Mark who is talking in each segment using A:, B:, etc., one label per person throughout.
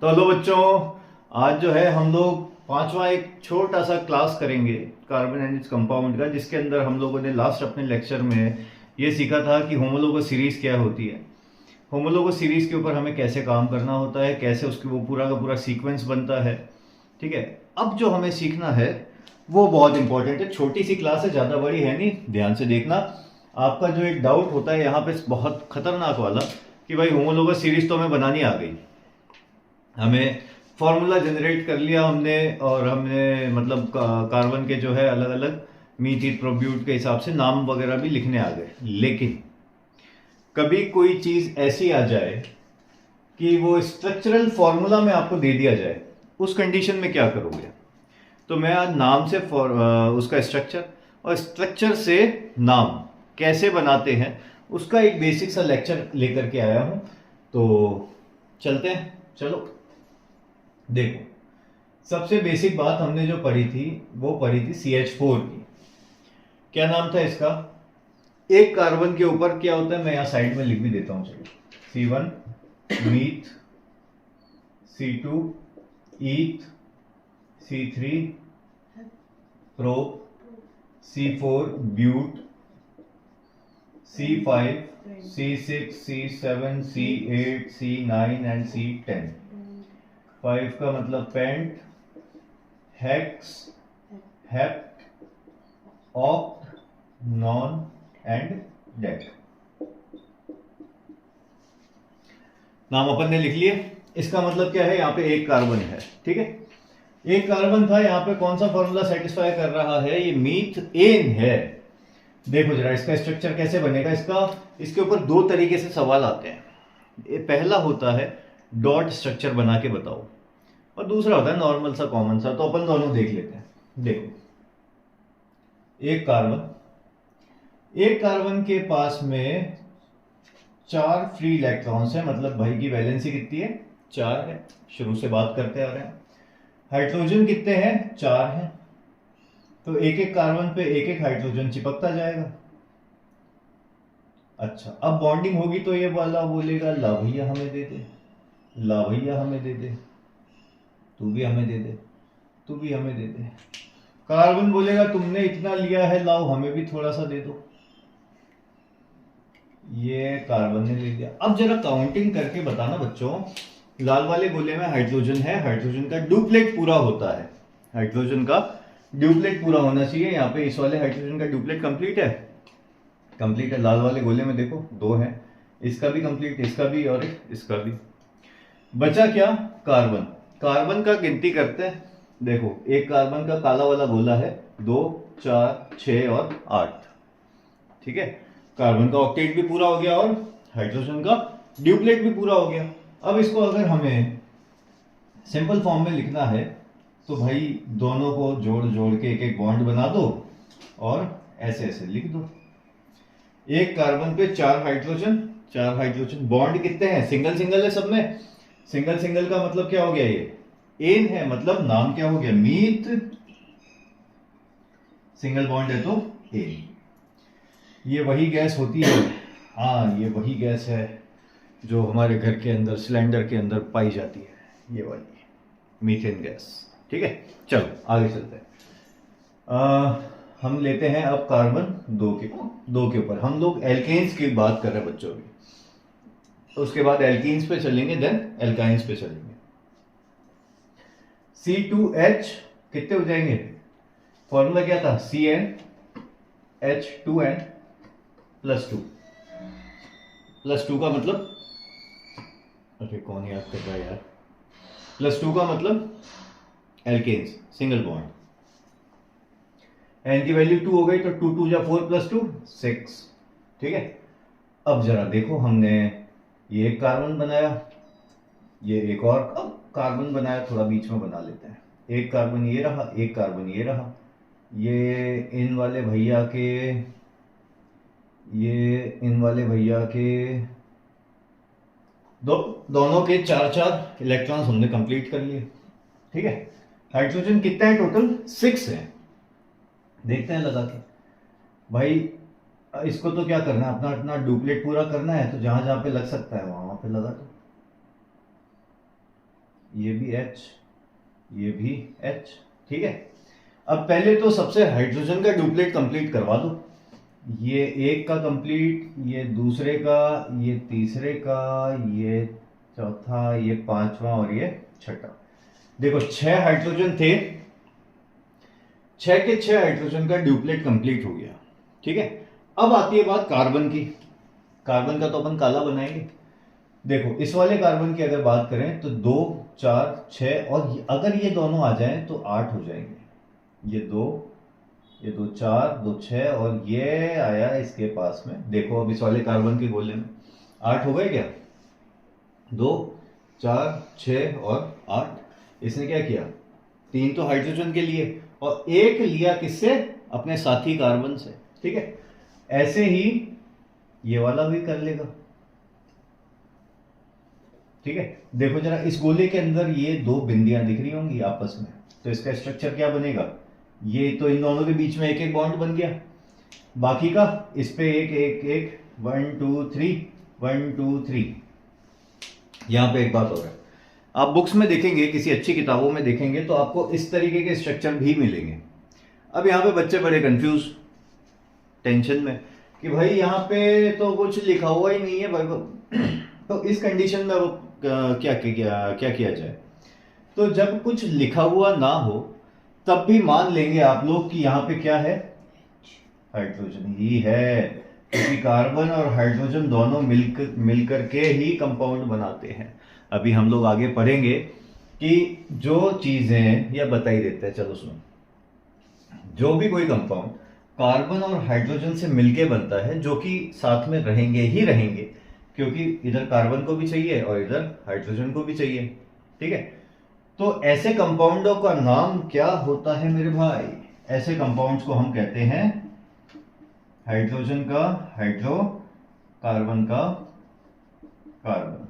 A: तो हेलो बच्चों, आज जो है हम लोग पांचवा एक छोटा सा क्लास करेंगे कार्बन एंड इट्स कंपाउंड का, जिसके अंदर हम लोगों ने लास्ट अपने लेक्चर में ये सीखा था कि होमोलोगस सीरीज क्या होती है। होमोलोगस सीरीज के ऊपर हमें कैसे काम करना होता है, कैसे उसकी वो पूरा का पूरा सीक्वेंस बनता है। ठीक है, अब जो हमें सीखना है वो बहुत इंपॉर्टेंट है। छोटी सी क्लास है, ज़्यादा बड़ी है नहीं, ध्यान से देखना। आपका जो एक डाउट होता है यहाँ पे बहुत खतरनाक वाला कि भाई होमोलोगस सीरीज तो हमें बनानी आ गई, हमें फॉर्मूला जनरेट कर लिया हमने, और हमने मतलब कार्बन के जो है अलग अलग मीथीन प्रोब्यूट के हिसाब से नाम वगैरह भी लिखने आ गए, लेकिन कभी कोई चीज ऐसी आ जाए कि वो स्ट्रक्चरल फॉर्मूला में आपको दे दिया जाए, उस कंडीशन में क्या करोगे? तो मैं आज नाम से उसका स्ट्रक्चर और स्ट्रक्चर से नाम कैसे बनाते हैं उसका एक बेसिक सा लेक्चर लेकर के आया हूं। तो चलते हैं, चलो देखो। सबसे बेसिक बात हमने जो पढ़ी थी वो पढ़ी थी CH4 की। क्या नाम था इसका? एक कार्बन के ऊपर क्या होता है, मैं यहां साइड में लिख भी देता हूं, चलो। C1 meth, C2 eth, C3 prop, C4 but, C5, C6, C7, C8, C9 and C10। 5 का मतलब pent, hex, hept, oct, non and dec. नाम अपन ने लिख लिए। इसका मतलब क्या है? यहाँ पे एक कार्बन है, ठीक है, एक कार्बन था। यहाँ पे कौन सा फॉर्मूला सेटिस्फाई कर रहा है? ये मीथेन है। देखो जरा इसका स्ट्रक्चर कैसे बनेगा। इसके ऊपर दो तरीके से सवाल आते हैं। ये पहला होता है डॉट स्ट्रक्चर बना के बताओ, और दूसरा होता है नॉर्मल सा कॉमन सा। तो अपन दोनों देख लेते हैं। देखो, एक कार्बन के पास में 4 फ्री इलेक्ट्रॉन्स है, मतलब भाई की वैलेंसी कितनी है? 4 है, शुरू से बात करते आ रहे हैं। हाइड्रोजन कितने हैं? 4 हैं। तो एक एक कार्बन पे एक एक हाइड्रोजन चिपकता जाएगा। अच्छा, अब बॉन्डिंग होगी तो ये वाला बोलेगा ला भैया हमें दे दे, ला भैया हमें दे दे, तू भी हमें दे दे, तू भी हमें दे दे। कार्बन बोलेगा तुमने इतना लिया है, लाओ हमें भी थोड़ा सा दे दो। ये कार्बन ने ले लिया। अब जरा काउंटिंग करके बताना बच्चों, लाल वाले गोले में हाइड्रोजन है, हाइड्रोजन का डुप्लेट पूरा होता है, हाइड्रोजन का ड्यूप्लेट पूरा होना चाहिए। यहाँ पे इस वाले हाइड्रोजन का ड्यूप्लेट कंप्लीट है, कंप्लीट है। लाल वाले गोले में देखो 2 है, इसका भी कंप्लीट, इसका भी और इसका भी। बचा क्या? कार्बन। कार्बन का गिनती करते हैं। देखो, एक कार्बन का काला वाला गोला है 2, 4, 6 और 8, ठीक है। कार्बन का ऑक्टेट भी पूरा हो गया और हाइड्रोजन का ड्यूप्लेट भी पूरा हो गया। अब इसको अगर हमें सिंपल फॉर्म में लिखना है तो भाई दोनों को जोड़ जोड़ के एक एक बॉन्ड बना दो और ऐसे ऐसे लिख दो। एक कार्बन पे 4 हाइड्रोजन, 4 हाइड्रोजन। बॉन्ड कितने हैं? सिंगल सिंगल है सब में। सिंगल सिंगल का मतलब क्या हो गया? ये एन है, मतलब नाम क्या हो गया? मीथ। सिंगल बॉन्ड है तो एन। ये वही गैस होती है, हाँ ये वही गैस है जो हमारे घर के अंदर सिलेंडर के अंदर पाई जाती है, ये वाली मीथेन गैस। ठीक है, चलो आगे चलते हैं। हम लेते हैं अब कार्बन 2 के ऊपर। हम लोग एल्केन्स की बात कर रहे हैं बच्चों की, उसके बाद एल्कीन्स पे चलेंगे, देन एल्काइंस पे चलेंगे। C2H कितने हो जाएंगे? फॉर्मूला क्या था? CnH2n +2। +2 का मतलब, अरे कौन याद कर रहा है यार? +2 का मतलब एल्केन्स, सिंगल बॉन्ड। एन की वैल्यू 2 हो गई तो 2 2 4 +2 6, ठीक है। अब जरा देखो, हमने ये एक कार्बन बनाया, ये एक और कार्बन बनाया, थोड़ा बीच में बना लेते हैं। एक कार्बन ये रहा, एक कार्बन ये रहा। ये इन वाले भैया के दोनों के 4 इलेक्ट्रॉन्स हमने कंप्लीट कर लिए, ठीक है। हाइड्रोजन कितना है टोटल? 6 है। देखते हैं लगा के भाई, इसको तो क्या करना है, अपना अपना डुप्लेट पूरा करना है, तो जहां जहां पे लग सकता है वहां वहां पे लगा दो। ये भी H, ये भी H, ठीक है। अब पहले तो सबसे हाइड्रोजन का डुप्लेट कंप्लीट करवा दो। ये एक का कंप्लीट, ये दूसरे का, ये तीसरे का, ये चौथा, ये पांचवा और ये छठा। देखो 6 हाइड्रोजन थे, 6 के 6 हाइड्रोजन का डुप्लेट कंप्लीट हो गया, ठीक है। अब आती है बात कार्बन की। कार्बन का तो अपन काला बनाएंगे। देखो इस वाले कार्बन की अगर बात करें तो 2, 4, 6 और अगर ये दोनों आ जाएं तो 8 हो जाएंगे। ये 2, 4, 2, 6 और ये आया इसके पास में। देखो अब इस वाले कार्बन के गोले में 8 हो गए क्या? 2, 4, 6 और 8। इसने क्या किया? 3 तो हाइड्रोजन के लिए और 1 लिया किससे? अपने साथी कार्बन से, ठीक है। ऐसे ही ये वाला भी कर लेगा, ठीक है। देखो जरा इस गोले के अंदर ये 2 बिंदियां दिख रही होंगी आपस में, तो इसका स्ट्रक्चर क्या बनेगा? ये तो इन दोनों के बीच में एक एक बॉन्ड बन गया, बाकी का इस पे एक एक एक 1 2 3 1 2 3। यहां पे एक बात हो रहा है, आप बुक्स में देखेंगे, किसी अच्छी किताबों में देखेंगे तो आपको इस तरीके के स्ट्रक्चर भी मिलेंगे। अब यहाँ पे बच्चे बड़े कंफ्यूज, टेंशन में कि भाई यहाँ पे तो कुछ लिखा हुआ ही नहीं है भाई। तो इस कंडीशन में वो क्या किया जाए? तो जब कुछ लिखा हुआ ना हो तब भी मान लेंगे आप लोग कि यहाँ पे क्या है? हाइड्रोजन ही है, क्योंकि कार्बन और हाइड्रोजन दोनों मिलकर के ही कंपाउंड बनाते हैं। अभी हम लोग आगे पढ़ेंगे कि जो चीजें, या बता ही देते हैं, चलो सुनो। जो भी कोई कंपाउंड कार्बन और हाइड्रोजन से मिलके बनता है, जो कि साथ में रहेंगे ही रहेंगे, क्योंकि इधर कार्बन को भी चाहिए और इधर हाइड्रोजन को भी चाहिए, ठीक है। तो ऐसे कंपाउंडों का नाम क्या होता है मेरे भाई? ऐसे कंपाउंड्स को हम कहते हैं हाइड्रोजन का हाइड्रो, कार्बन का कार्बन।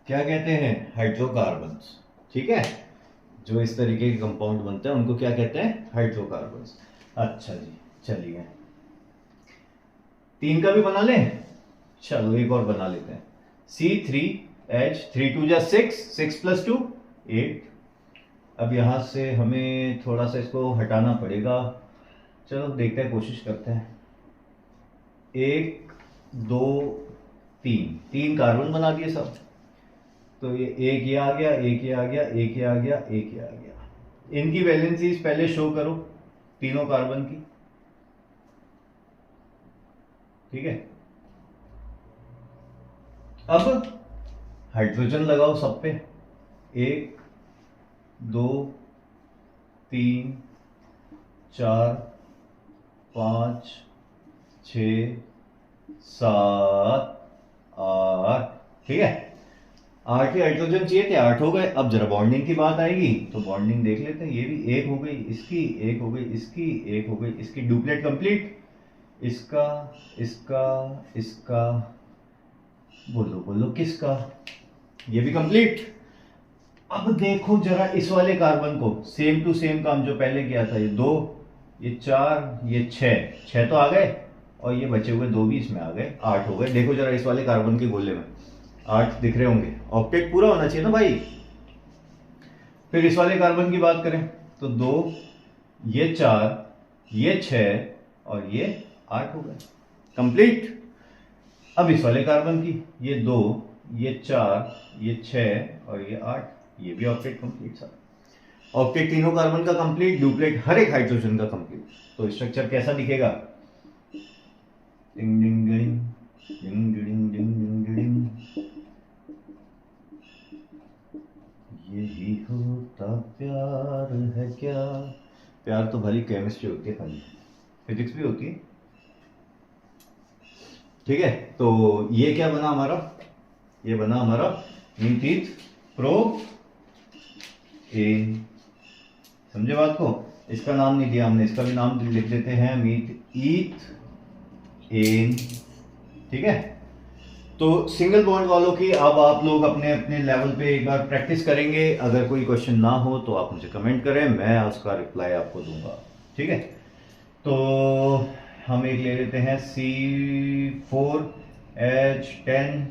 A: क्या कहते हैं? हाइड्रोकार्बन्स, ठीक है। जो इस तरीके के कंपाउंड बनते हैं उनको क्या कहते हैं? हाइड्रोकार्बन्स। अच्छा जी, चलिए 3 का भी बना लें। चलो एक और बना लेते हैं, C3H, 3 2 6, 6 + 2 8। अब यहां से हमें थोड़ा सा इसको हटाना पड़ेगा, चलो देखते हैं, कोशिश करते हैं। 1 2 3 कार्बन बना दिए सब। तो ये एक ये आ गया, एक ये आ गया, एक ये आ गया, एक ये आ गया। इनकी वैलेंसीज पहले शो करो, तीनों कार्बन की, ठीक है। अब हाइड्रोजन लगाओ सब पे, 1 2 3 4 5 6 7 8, ठीक है। 8 ही हाइड्रोजन चाहिए थे, 8 हो गए। अब जरा बॉन्डिंग की बात आएगी तो बॉन्डिंग देख लेते हैं। ये भी 1 हो गई इसकी, 1 हो गई इसकी, 1 हो गई इसकी, डुप्लेट कंप्लीट। इसका, इसका, इसका, बोलो बोलो किसका? ये भी कंप्लीट। अब देखो जरा इस वाले कार्बन को, सेम टू सेम काम जो पहले किया था। ये 2, ये 4, ये 6 तो आ गए और ये बचे हुए 2 भी इसमें आ गए, 8 हो गए। देखो जरा इस वाले कार्बन के गोले में 8 दिख रहे होंगे, ऑक्टेट पूरा होना चाहिए ना भाई। फिर इस वाले कार्बन की बात करें तो 2, ये 4, ये 6 और ये 8 हो गए, कंप्लीट। अब इस वाले कार्बन की, ये 2, ये 4, ये 6 और ये 8, ये भी ऑक्टेट कंप्लीट। सर ऑक्टेट तीनों कार्बन का कंप्लीट, डुप्लेट हर एक हाइड्रोजन का कंप्लीट। तो स्ट्रक्चर कैसा दिखेगा? डिंग डिंग डिंग डिंग डिंग डिंग डिंग डिंग। यही होता प्यार है क्या? प्यार तो भली केमिस्ट्री होती है, खाली फिजिक्स भी होती है, ठीक है। तो ये क्या बना हमारा? ये बना हमारा मीथीथ प्रोपेन। समझे बात को? इसका नाम नहीं दिया हमने, इसका भी नाम लिख देते हैं मीथेन, ठीक है। तो सिंगल बॉन्ड वालों की अब आप लोग अपने अपने लेवल पे एक बार प्रैक्टिस करेंगे। अगर कोई क्वेश्चन ना हो तो आप मुझे कमेंट करें, मैं उसका रिप्लाई आपको दूंगा, ठीक है। तो हम एक ले लेते हैं C4H10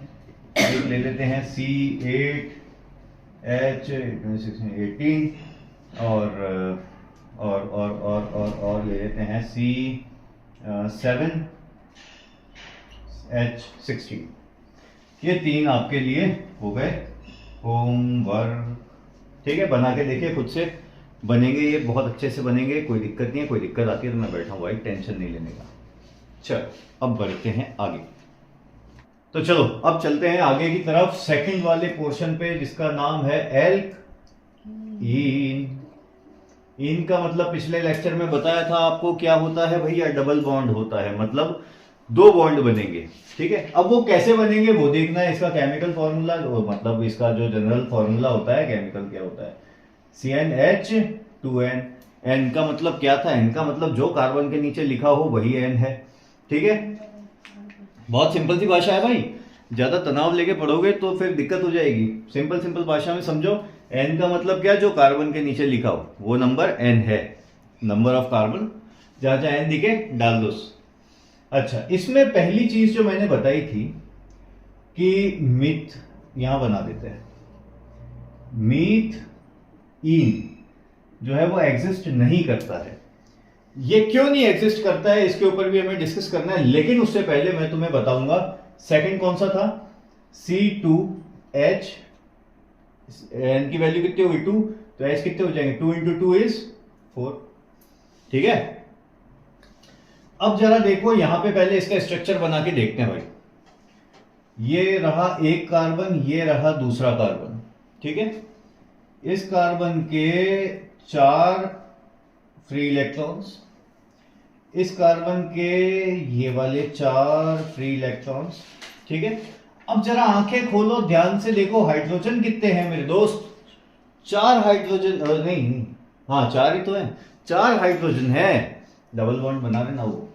A: एक ले लेते हैं C8H18 और ले लेते हैं C7H16। ये 3 आपके लिए हो गए होमवर्क। ठीक है, बना के देखिए खुद से, बनेंगे ये बहुत अच्छे से बनेंगे, कोई दिक्कत नहीं है। कोई दिक्कत आती है तो मैं बैठा हूँ भाई, टेंशन नहीं लेने का। चलो अब बढ़ते हैं आगे। तो चलो अब चलते हैं आगे की तरफ, सेकंड वाले पोर्शन पे, जिसका नाम है एल्कीन। इन का मतलब पिछले लेक्चर में बताया था आपको क्या होता है भैया, डबल बॉन्ड होता है, मतलब 2 बॉन्ड बनेंगे। ठीक है, अब वो कैसे बनेंगे वो देखना है। इसका केमिकल फॉर्मूला, मतलब इसका जो जनरल फॉर्मूला होता है केमिकल, क्या होता है, CnH2n। N का मतलब क्या था, N का मतलब जो कार्बन के नीचे लिखा हो वही N है। ठीक है, बहुत सिंपल सी भाषा है भाई, ज्यादा तनाव लेके पढ़ोगे तो फिर दिक्कत हो जाएगी। सिंपल सिंपल भाषा में समझो। N का मतलब क्या, जो कार्बन के नीचे लिखा हो वो नंबर N है, नंबर ऑफ कार्बन, जहां जहां N दिखे डाल दो। अच्छा, इसमें पहली चीज जो मैंने बताई थी कि मीथ, यहां बना देते हैं, मीथ इन जो है वो एग्जिस्ट नहीं करता है। ये क्यों नहीं एग्जिस्ट करता है इसके ऊपर भी हमें डिस्कस करना है, लेकिन उससे पहले मैं तुम्हें बताऊंगा सेकंड कौन सा था, C2H। N की वैल्यू कितनी होगी 2, तो H कितने हो जाएंगे, 2 × 2 = 4। ठीक है, अब जरा देखो यहां पे पहले इसका स्ट्रक्चर बना के देखते हैं भाई। ये रहा एक कार्बन, ये रहा दूसरा कार्बन। ठीक है, इस कार्बन के 4 फ्री इलेक्ट्रॉन्स, इस कार्बन के ये वाले 4 फ्री इलेक्ट्रॉन्स। ठीक है, अब जरा आंखें खोलो, ध्यान से देखो हाइड्रोजन कितने हैं मेरे दोस्त, 4 हाइड्रोजन, नहीं हाँ 4 ही तो है, 4 हाइड्रोजन है, डबल बॉन्ड बना देना वो।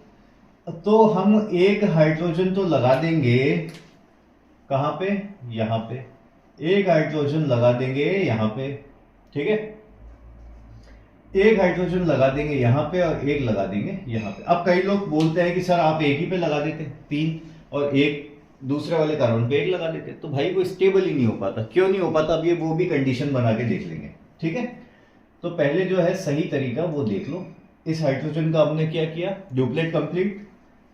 A: तो हम एक हाइड्रोजन तो लगा देंगे, कहां पे, यहां पे, एक हाइड्रोजन लगा देंगे यहां पे। ठीक है, एक हाइड्रोजन लगा देंगे यहां पे और एक लगा देंगे यहां पे। अब कई लोग बोलते हैं कि सर आप एक ही पे लगा देते 3 और एक दूसरे वाले कार्बन पे 1 लगा देते, तो भाई वो स्टेबल ही नहीं हो पाता। क्यों नहीं हो पाता, अब ये वो भी कंडीशन बना के देख लेंगे। ठीक है, तो पहले जो है सही तरीका वो देख लो। इस हाइड्रोजन का हमने क्या किया, ड्यूप्लेट कंप्लीट,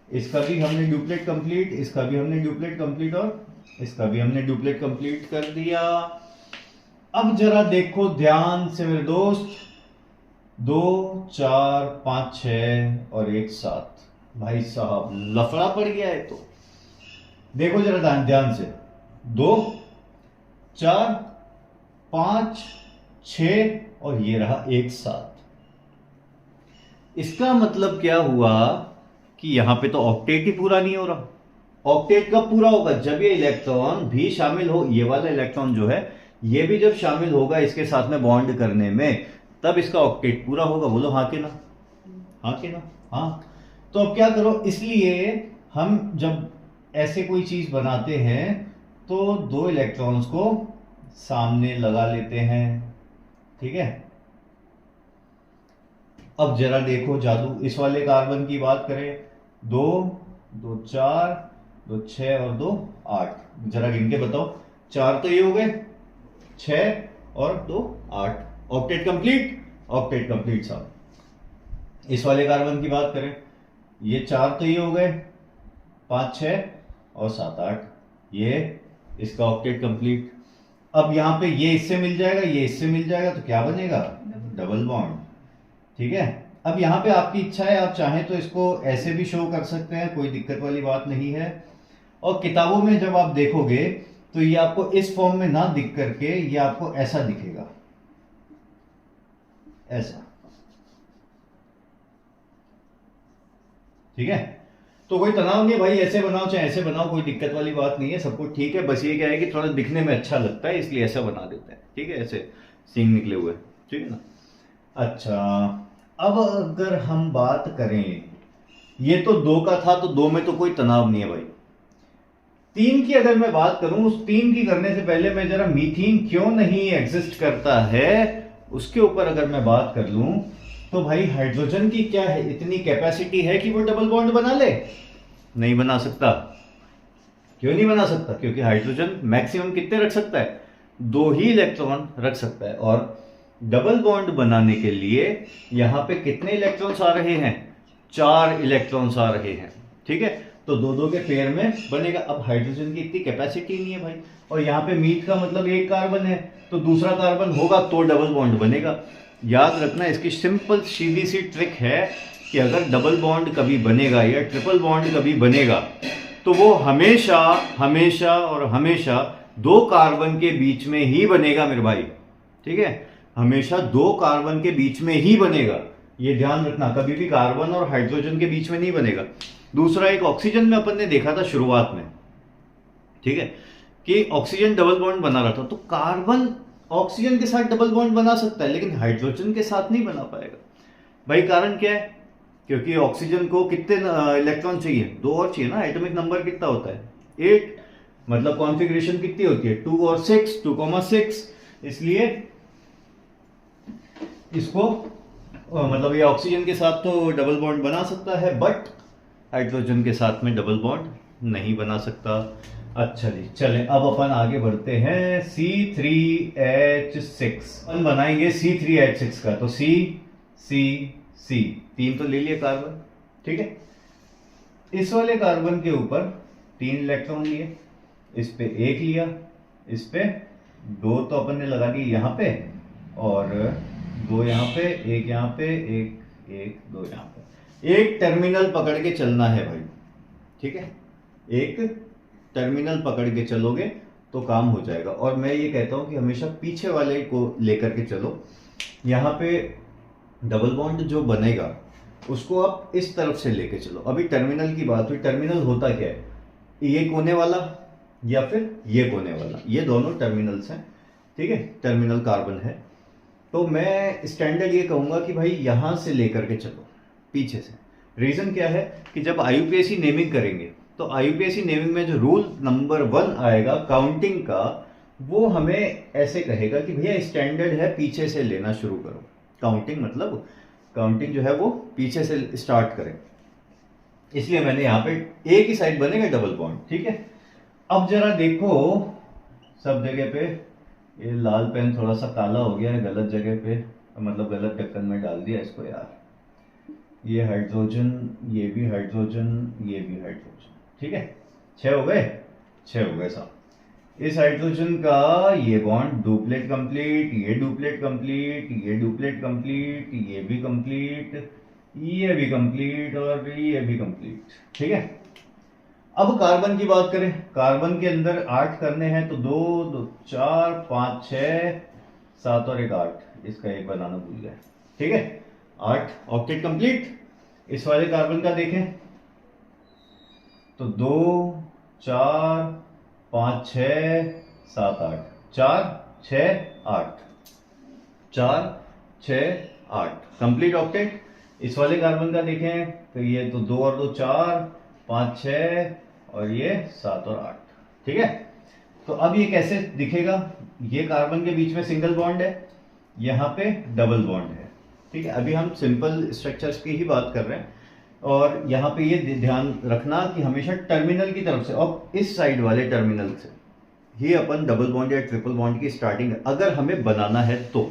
A: इसका भी हमने ड्यूप्लेट कंप्लीट, इसका भी हमने ड्यूप्लेट कंप्लीट और इसका भी हमने ड्यूप्लेट कंप्लीट कर दिया। अब जरा देखो ध्यान से मेरे दोस्त, 2 4 5 6 और 1 7, भाई साहब लफड़ा पड़ गया है। तो देखो जरा ध्यान से, 2 4 5 6 और ये रहा 1 7। इसका मतलब क्या हुआ कि यहां पे तो ऑक्टेट ही पूरा नहीं हो रहा। ऑक्टेट कब पूरा होगा, जब ये इलेक्ट्रॉन भी शामिल हो, ये वाला इलेक्ट्रॉन जो है ये भी जब शामिल होगा इसके साथ में बॉन्ड करने में, तब इसका ऑक्टेट पूरा होगा। बोलो हाँ के ना, हाँ के ना, हाँ। तो अब क्या करो, इसलिए हम जब ऐसे कोई चीज बनाते हैं तो 2 इलेक्ट्रॉन्स को सामने लगा लेते हैं। ठीक है, अब जरा देखो जादू, इस वाले कार्बन की बात करें, 2 2 4 2 6 और 2 8, जरा गिन के बताओ, 4 तो ये हो गए, 6 और 2 8, ऑक्टेट कंप्लीट, ऑक्टेट कंप्लीट साहब। इस वाले कार्बन की बात करें, ये 4 तो ये हो गए, 5 6 और 7 8, ये इसका ऑक्टेट कंप्लीट। अब यहां पे ये इससे मिल जाएगा, ये इससे मिल जाएगा, तो क्या बनेगा, डबल बॉन्ड। ठीक है, अब यहां पे आपकी इच्छा है, आप चाहें तो इसको ऐसे भी शो कर सकते हैं, कोई दिक्कत वाली बात नहीं है। और किताबों में जब आप देखोगे तो ये आपको इस फॉर्म में ना दिख करके ये आपको ऐसा दिखेगा, ऐसा। ठीक है, तो कोई तनाव नहीं है भाई, ऐसे बनाओ चाहे ऐसे बनाओ, कोई दिक्कत वाली बात नहीं है, सब कुछ ठीक है। बस ये क्या है कि थोड़ा दिखने में अच्छा लगता है इसलिए ऐसा बना देते हैं। ठीक है, ऐसे सींग निकले हुए, ठीक है ना। अच्छा, अब अगर हम बात करें, ये तो 2 का था, तो 2 में तो कोई तनाव नहीं है भाई। 3 की अगर मैं बात करूं, उस 3 की करने से पहले मैं जरा मीथेन क्यों नहीं एग्जिस्ट करता है उसके ऊपर अगर मैं बात कर लूं, तो भाई हाइड्रोजन की क्या है, इतनी कैपेसिटी है कि वो डबल बॉन्ड बना ले, नहीं बना सकता। क्यों नहीं बना सकता? क्योंकि हाइड्रोजन मैक्सिमम कितने रख सकता है? 2 ही इलेक्ट्रॉन रख सकता है। और डबल बॉन्ड बनाने के लिए यहां पे कितने इलेक्ट्रॉन्स आ रहे हैं? 4 इलेक्ट्रॉन्स आ रहे हैं। ठीक है, तो 2-2 के पेयर में बनेगा। अब हाइड्रोजन की इतनी कैपेसिटी नहीं है भाई, और यहाँ पे मीट का मतलब एक कार्बन है, तो दूसरा कार्बन होगा तो डबल बॉन्ड बनेगा। याद रखना, इसकी सिंपल सीधी सी ट्रिक है कि अगर डबल बॉन्ड कभी बनेगा या ट्रिपल बॉन्ड कभी बनेगा तो वो हमेशा हमेशा और हमेशा 2 कार्बन के बीच में ही बनेगा मेरे भाई। ठीक है, हमेशा 2 कार्बन के बीच में ही बनेगा, ये ध्यान रखना। कभी भी कार्बन और हाइड्रोजन के बीच में नहीं बनेगा। दूसरा, एक ऑक्सीजन में अपन ने देखा था शुरुआत में, ठीक है, कि ऑक्सीजन डबल बॉन्ड बना रहा था, तो कार्बन ऑक्सीजन के साथ डबल बॉन्ड बना सकता है लेकिन हाइड्रोजन के साथ नहीं बना पाएगा। भाई कारण क्या है? क्योंकि ऑक्सीजन को कितने इलेक्ट्रॉन चाहिए? 2 और चाहिए ना। एटॉमिक नंबर कितना होता है? 8। मतलब कॉन्फ़िगरेशन कितनी होती है? 2 और 6, 2,6। इसलिए इसको मतलब ये ऑक्सीजन के साथ तो डबल बॉन्ड बना सकता है, बट हाइड्रोजन के साथ में डबल बॉन्ड नहीं बना सकता। अच्छा जी, चलें अब अपन आगे बढ़ते हैं। C3H6 अपन बनाएंगे C3H6 का। तो C C C 3 तो ले लिए कार्बन, ठीक है। इस वाले कार्बन के ऊपर 3 इलेक्ट्रॉन लिए, इस पे 1 लिया, इस पे 2 तो अपन ने लगा दिए यहाँ पे, और 2 यहाँ पे, 1 यहाँ पे, 1 2 यहाँ पे। एक टर्मिनल पकड़ के चलना है भाई, ठीक है। एक टर्मिनल पकड़ के चलोगे तो काम हो जाएगा। और मैं ये कहता हूं कि हमेशा पीछे वाले को लेकर के चलो। यहाँ पे डबल बॉन्ड जो बनेगा उसको आप इस तरफ से लेके चलो। अभी टर्मिनल की बात हुई, टर्मिनल होता क्या है? ये कोने वाला या फिर ये कोने वाला, ये दोनों टर्मिनल्स हैं, ठीक है, टर्मिनल कार्बन है। तो मैं स्टैंडर्ड ये कहूंगा कि भाई यहां से लेकर के चलो पीछे से। रीजन क्या है कि जब IUPAC नेमिंग करेंगे तो IUPAC नेमिंग में जो रूल नंबर 1 आएगा काउंटिंग का, वो हमें ऐसे कहेगा कि भैया स्टैंडर्ड है पीछे से लेना शुरू करो। काउंटिंग मतलब काउंटिंग जो है वो पीछे से स्टार्ट करें, इसलिए मैंने यहाँ पे एक ही साइड बनेगा डबल बॉन्ड, ठीक है। अब जरा देखो सब जगह पे, ये लाल पेन थोड़ा सा काला हो गया है गलत जगह पे, मतलब गलत ढक्कन में डाल दिया इसको यार। ये हाइड्रोजन, ये भी हाइड्रोजन, ये भी हाइड्रोजन, ठीक है। 6 हो गए, 6 हो गए साहब। इस हाइड्रोजन का ये बॉन्ड डुप्लेट कंप्लीट, ये डुप्लेट कंप्लीट, ये डुप्लेट कंप्लीट, ये भी कंप्लीट, ये भी कंप्लीट और ये भी कंप्लीट, ठीक है। अब कार्बन की बात करें, कार्बन के अंदर 8 करने हैं तो 2 2 4 5 6 7 और 1 8, इसका एक बनाना भूल गया, ठीक है। 8 ऑक्टेट कंप्लीट। इस वाले कार्बन का देखें तो 2 4 5 6 7 8, 4 6 8, 4 6 8 कंप्लीट ऑक्टेट। इस वाले कार्बन का देखें तो ये तो 2 और 2 4 5 6 और ये 7 और 8, ठीक है। तो अब ये कैसे दिखेगा? ये कार्बन के बीच में सिंगल बॉन्ड है, यहाँ पे डबल बॉन्ड है, ठीक है। अभी हम सिंपल स्ट्रक्चर्स की ही बात कर रहे हैं। और यहाँ पे ये ध्यान रखना कि हमेशा टर्मिनल की तरफ से और इस साइड वाले टर्मिनल से ही अपन डबल बॉन्ड या ट्रिपल बॉन्ड की स्टार्टिंग अगर हमें बनाना है तो।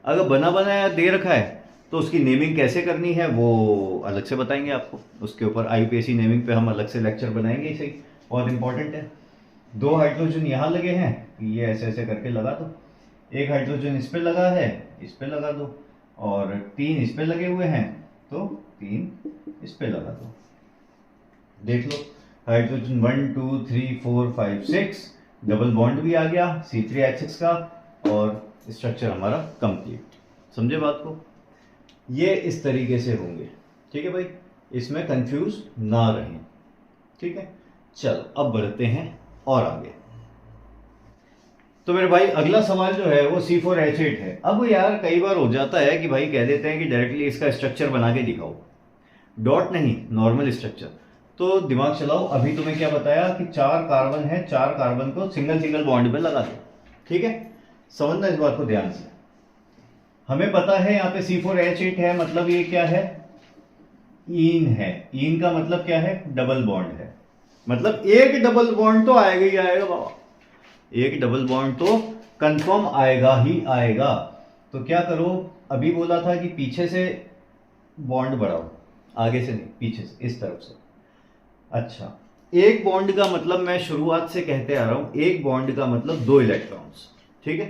A: अगर बना बनाया दे रखा है तो उसकी नेमिंग कैसे करनी है वो अलग से बताएंगे आपको। उसके ऊपर IUPAC नेमिंग पे हम अलग से लेक्चर बनाएंगे, इसे बहुत इंपॉर्टेंट है। 2 हाइड्रोजन यहाँ लगे हैं, ये ऐसे ऐसे करके लगा दो। 1 हाइड्रोजन इस पे लगा है, इस पे लगा दो, और 3 इस पे लगे हुए हैं तो 3 इस पे लगा दो। देख लो हाइड्रोजन 1 2 3 4 5 6, डबल बॉन्ड भी आ गया C3H6 का, और स्ट्रक्चर हमारा कंप्लीट। समझे बात को? ये इस तरीके से होंगे, ठीक है भाई, इसमें कंफ्यूज ना रहें, ठीक है। चलो अब बढ़ते हैं और आगे। तो मेरे भाई अगला सवाल जो है वो C4H8 है। अब यार कई बार हो जाता है कि भाई कह देते हैं कि डायरेक्टली इसका स्ट्रक्चर बना के दिखाओ, डॉट नहीं, नॉर्मल स्ट्रक्चर। तो दिमाग चलाओ, अभी तुम्हें क्या बताया कि 4 कार्बन है, 4 कार्बन को सिंगल सिंगल बॉन्ड पे लगा दो, ठीक है। समझना इस बात को ध्यान से। हमें पता है यहाँ पे C4H8 है, मतलब ये क्या है? ईन है। ईन का मतलब क्या है? डबल बॉन्ड है। मतलब एक डबल बॉन्ड तो आएगा ही आएगा बाबा, एक डबल बॉन्ड तो कंफर्म आएगा ही आएगा। तो क्या करो, अभी बोला था कि पीछे से बॉन्ड बढ़ाओ, आगे से नहीं, पीछे से, इस तरफ से। अच्छा, एक बॉन्ड का मतलब मैं शुरुआत से कहते आ रहा हूं, एक बॉन्ड का मतलब 2 इलेक्ट्रॉन्स, ठीक है।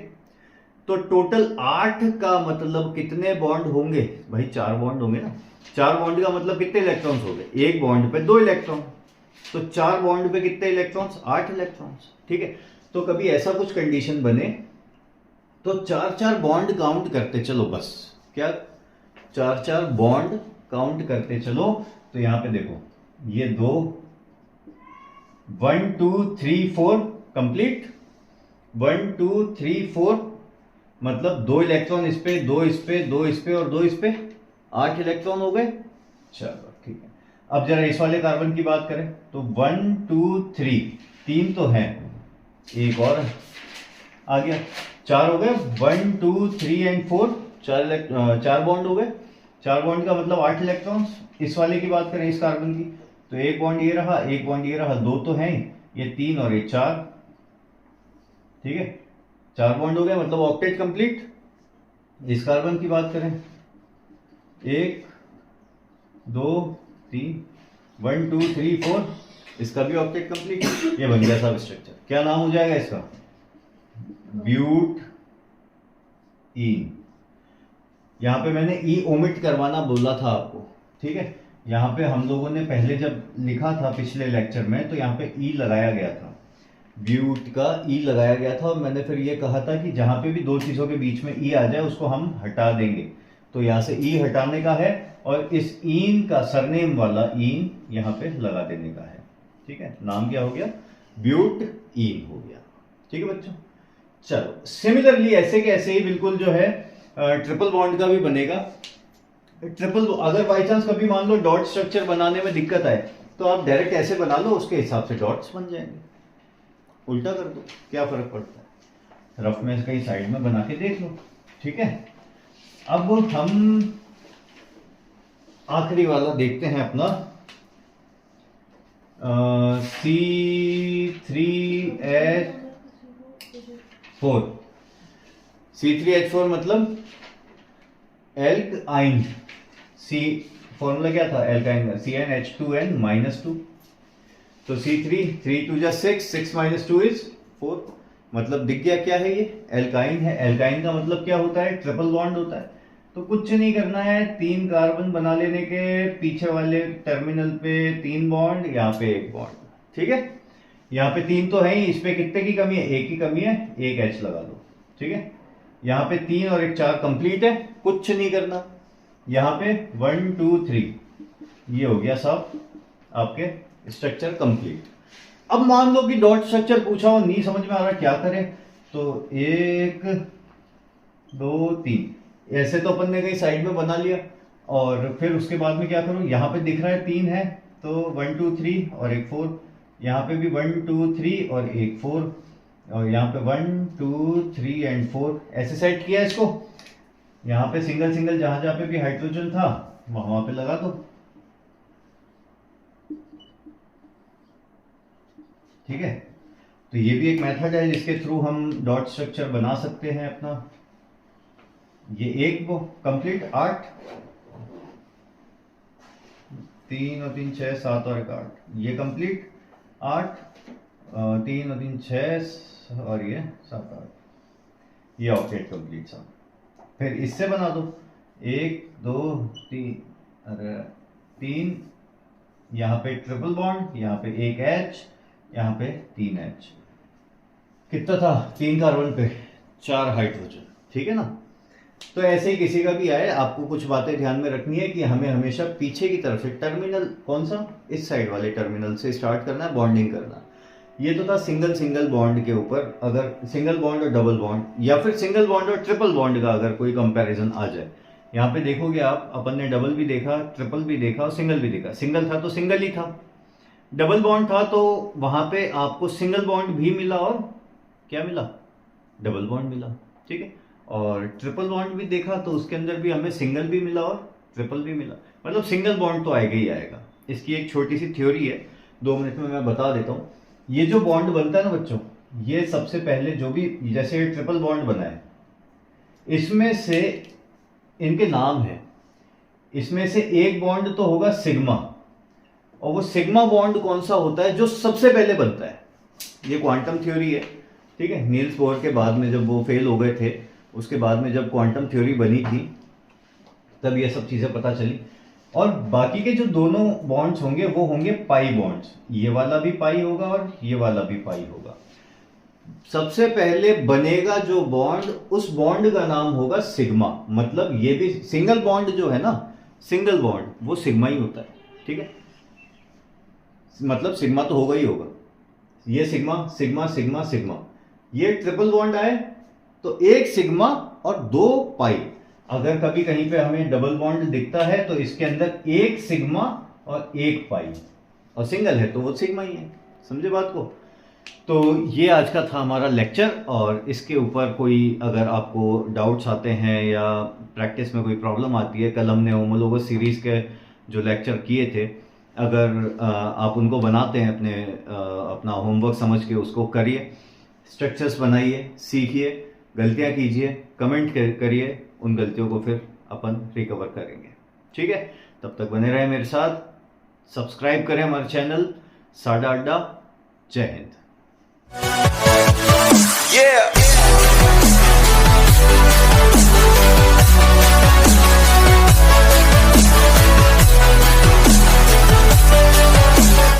A: तो टोटल 8 का मतलब कितने बॉन्ड होंगे भाई? 4 बॉन्ड होंगे ना। 4 बॉन्ड का मतलब कितने इलेक्ट्रॉन्स हो गए? एक बॉन्ड पे 2 इलेक्ट्रॉन, तो 4 बॉन्ड पे कितने इलेक्ट्रॉन्स? 8 इलेक्ट्रॉन्स, ठीक है। तो कभी ऐसा कुछ कंडीशन बने तो 4-4 बॉन्ड काउंट करते चलो, बस क्या 4-4 बॉन्ड काउंट करते चलो। तो यहां पे देखो, ये 2, 1 2 3 4 कंप्लीट, 1 2 3 4 मतलब 2 इलेक्ट्रॉन इस पे, 2 इस पे, 2 इस पे और 2 इस पे, 8 इलेक्ट्रॉन हो गए। चलो ठीक है, अब जरा इस वाले कार्बन की बात करें तो 1 2 3, 3 तो है, एक और आ गया, 4 हो गए, 1 2 3 एंड 4, 4 बॉन्ड हो गए। 4 बॉन्ड का मतलब 8 इलेक्ट्रॉन्स। इस वाले की बात करें, इस कार्बन की, तो एक बॉन्ड ये रहा, एक बॉन्ड ये रहा, 2 तो है, ये 3 और ये 4, ठीक है, 4 बॉन्ड हो गए, मतलब ऑक्टेट कंप्लीट। इस कार्बन की बात करें, 1 2 3, 1 2 3 4, इसका भी ऑक्टेट कंप्लीट। ये बन गया सब स्ट्रक्चर। क्या नाम हो जाएगा इसका? ब्यूट ईन। यहां पे मैंने ई ओमिट करवाना बोला था आपको, ठीक है। यहां पे हम लोगों ने पहले जब लिखा था पिछले लेक्चर में, तो यहां पे ई लगाया गया था, ब्यूट का ई लगाया गया था, और मैंने फिर ये कहा था कि जहां पे भी दो चीजों के बीच में ई आ जाए उसको हम हटा देंगे। तो यहां से ई हटाने का है, और इस ईन का सरनेम वाला ईन यहां पे लगा देने का है, ठीक है। नाम क्या हो गया? ब्यूट ईन हो गया, ठीक है बच्चों। चलो, सिमिलरली ऐसे के ऐसे ही बिल्कुल जो है ट्रिपल बॉन्ड का भी बनेगा। ट्रिपल, अगर बाई चांस कभी मान लो डॉट स्ट्रक्चर बनाने में दिक्कत आए, तो आप डायरेक्ट ऐसे बना लो, उसके हिसाब से डॉट्स बन जाएंगे। उल्टा कर दो, क्या फर्क पड़ता है, रफ में कहीं साइड में बना के देख लो, ठीक है। अब हम आखिरी वाला देखते हैं अपना, C3H4। C3H4 मतलब एल्काइन। सी फॉर्मूला क्या था एल्काइन का? CnH2n-2। तो C3, 3 2 जा 6, 6 - 2 इज 4। मतलब दिख गया क्या है? ये एल्काइन है। एल्काइन का मतलब क्या होता है? ट्रिपल बॉन्ड होता है। तो कुछ नहीं करना है, 3 कार्बन बना लेने के, पीछे वाले टर्मिनल पे 3 बॉन्ड, यहाँ पे 1 बॉन्ड, ठीक है। यहाँ पे 3 तो है ही, इस पे कितने की कमी है? 1 की कमी है, 1 H लगा दो, ठीक है। यहाँ पे 3 और 1 4 कंप्लीट है, कुछ नहीं करना। यहाँ पे 1 2 3, ये हो गया सब आपके स्ट्रक्चर कंप्लीट। अब मान लो कि डॉट स्ट्रक्चर पूछा हो, नहीं समझ में आ रहा क्या करें, तो 1 2 3 ऐसे तो अपन ने कहीं साइड में बना लिया, और फिर उसके बाद में क्या करूं? यहाँ पे दिख रहा है 3 है, तो 1 2 3 और 1 4, यहाँ पे भी 1 2 3 और 1 4, और यहाँ पे 1 2 3 एंड 4, ऐसे सेट किया इसको। यहाँ पे सिंगल सिंगल जहां जहां पे भी हाइड्रोजन था वहां पे लगा दो, ठीक है। तो ये भी एक मेथड है जिसके थ्रू हम डॉट स्ट्रक्चर बना सकते हैं अपना। ये एक वो कंप्लीट 8, 3 और 3 6 7 और 1 8, ये कंप्लीट 8, 3 और 3 6 और ये 7 8, ये ऑक्टेट कंप्लीट सब। फिर इससे बना दो 1 2 3, अरे 3, यहाँ पे ट्रिपल बॉन्ड, यहाँ पे 1 H, यहाँ पे 3 H, कितना था? 3 कार्बन पे 4 हाइड्रोजन, ठीक है ना। तो ऐसे ही किसी का भी आए, आपको कुछ बातें ध्यान में रखनी है कि हमें हमेशा पीछे की तरफ से टर्मिनल, कौन सा? इस साइड वाले टर्मिनल से स्टार्ट करना है बॉन्डिंग करना। ये तो था सिंगल सिंगल बॉन्ड के ऊपर, अगर सिंगल बॉन्ड और डबल बॉन्ड, या फिर सिंगल बॉन्ड और ट्रिपल बॉन्ड का अगर कोई कंपैरिजन आ जाए। यहाँ पे देखोगे आप, अपन ने डबल भी देखा, ट्रिपल भी देखा और सिंगल भी देखा। सिंगल था तो सिंगल ही था, डबल बॉन्ड था तो वहां पे आपको सिंगल बॉन्ड भी मिला और क्या मिला? डबल बॉन्ड मिला, ठीक है। और ट्रिपल बॉन्ड भी देखा तो उसके अंदर भी हमें सिंगल भी मिला और ट्रिपल भी मिला। मतलब सिंगल बॉन्ड तो आएगा ही आएगा। इसकी एक छोटी सी थ्योरी है, 2 मिनट में मैं बता देता हूँ। ये जो बॉन्ड बनता है ना बच्चों, ये सबसे पहले जो भी, जैसे ट्रिपल बॉन्ड बना है, इसमें से इनके नाम है, इसमें से एक बॉन्ड तो होगा सिग्मा, और वो सिग्मा बॉन्ड कौन सा होता है, जो सबसे पहले बनता है। ये क्वांटम थ्योरी है, ठीक है। नील्स बोर के बाद में जब वो फेल हो गए थे, उसके बाद में जब क्वांटम थ्योरी बनी थी, तब ये सब चीजें पता चली। और बाकी के जो दोनों बॉन्ड्स होंगे वो होंगे पाई बॉन्ड्स, ये वाला भी पाई होगा और ये वाला भी पाई होगा। सबसे पहले बनेगा जो बॉन्ड, उस बॉन्ड का नाम होगा सिग्मा। मतलब ये भी सिंगल बॉन्ड जो है ना, सिंगल बॉन्ड, वो सिग्मा ही होता है, ठीक है। मतलब सिग्मा तो होगा ही होगा, ये सिग्मा सिग्मा सिग्मा सिग्मा। ये ट्रिपल बॉन्ड आए तो एक सिग्मा और 2 पाई। अगर कभी कहीं पे हमें डबल बॉन्ड दिखता है तो इसके अंदर एक सिग्मा और एक पाई, और सिंगल है तो वो सिग्मा ही है। समझे बात को? तो ये आज का था हमारा लेक्चर, और इसके ऊपर कोई अगर आपको डाउट्स आते हैं या प्रैक्टिस में कोई प्रॉब्लम आती है, कल हमने होमोलोगस सीरीज के जो लेक्चर किए थे, अगर आप उनको बनाते हैं अपना होमवर्क समझ के उसको करिए, स्ट्रक्चर्स बनाइए, सीखिए, गलतियां कीजिए, कमेंट करिए, उन गलतियों को फिर अपन रिकवर करेंगे, ठीक है। तब तक बने रहे मेरे साथ, सब्सक्राइब करें हमारे चैनल साडा अड्डा। जय हिंद।